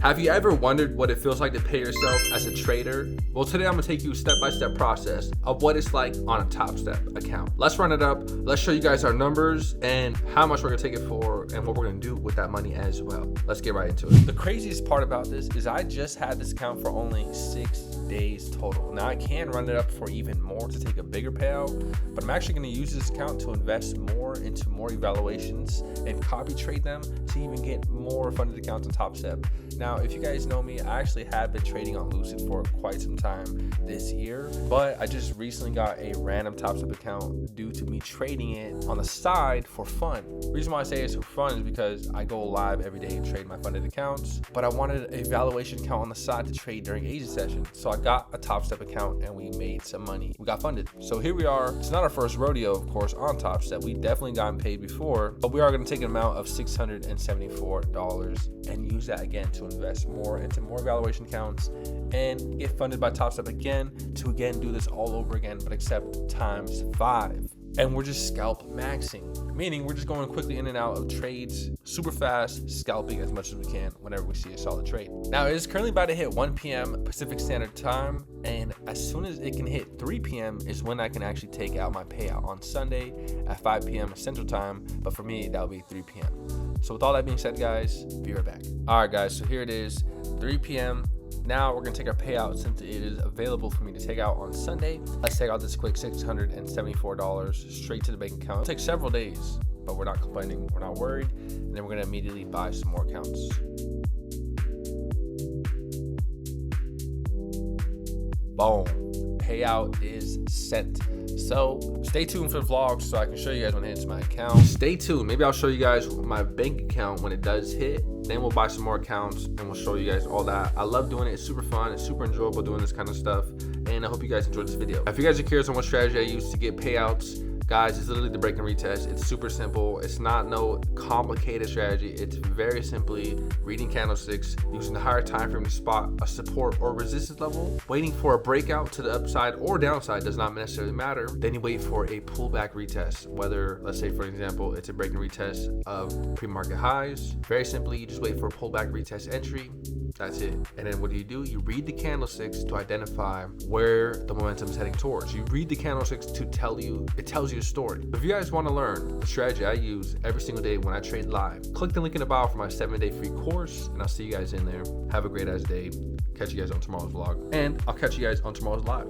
Have you ever wondered what it feels like to pay yourself as a trader? Well, today I'm gonna take you a step-by-step process of what it's like on a Top Step account. Let's run it up. Let's show you guys our numbers and how much we're gonna take it for and what we're gonna do with that money as well. Let's get right into it. The craziest part about this is I just had this account for only 6 days total. Now I can run it up for even more to take a bigger payout, but I'm actually gonna use this account to invest more into more evaluations and copy trade them to even get more funded accounts on Top Step. Now, if you guys know me, I actually have been trading on Lucid for quite some time this year, but I just recently got a random Top Step account due to me trading it on the side for fun. The reason why I say it's for fun is because I go live every day and trade my funded accounts, but I wanted a valuation account on the side to trade during agent session. So I got a Top Step account and we made some money. We got funded. So here we are. It's not our first rodeo, of course, on Top Step. We definitely gotten paid before, but we are going to take an amount of $674 and use that again to invest more into more valuation accounts and get funded by Top Step again to again do this all over again, but except ×5. And we're just scalp maxing, meaning we're just going quickly in and out of trades super fast, scalping as much as we can whenever we see a solid trade. Now it is currently about to hit 1 p.m. Pacific Standard Time, and as soon as it can hit 3 p.m. is when I can actually take out my payout on Sunday at 5 p.m. Central Time, but for me that'll be 3 p.m. So with all that being said, guys, be right back. All right, guys, so here it is, 3 p.m. Now we're gonna take our payout since it is available for me to take out on Sunday. Let's take out this quick $674 straight to the bank account. It'll take several days, but we're not complaining, we're not worried. And then we're gonna immediately buy some more accounts. Boom, payout is sent. So stay tuned for the vlog so I can show you guys when it hits my account. Stay tuned. Maybe I'll show you guys my bank account when it does hit. Then we'll buy some more accounts and we'll show you guys all that. I love doing it. It's super fun. It's super enjoyable doing this kind of stuff. And I hope you guys enjoyed this video. If you guys are curious on what strategy I use to get payouts, guys, it's literally the break and retest. It's super simple. It's not no complicated strategy. It's very simply reading candlesticks, using the higher time frame to spot a support or resistance level, waiting for a breakout to the upside or downside does not necessarily matter. Then you wait for a pullback retest, whether, let's say for example, it's a break and retest of pre-market highs. Very simply, you just wait for a pullback retest entry. That's it. And then what do? You read the candlesticks to identify where the momentum is heading towards. You read the candlesticks to tell you, it tells you a story. If you guys want to learn the strategy I use every single day when I trade live, click the link in the bio for my 7-day free course, and I'll see you guys in there. Have a great ass day. Catch you guys on tomorrow's vlog, and I'll catch you guys on tomorrow's live.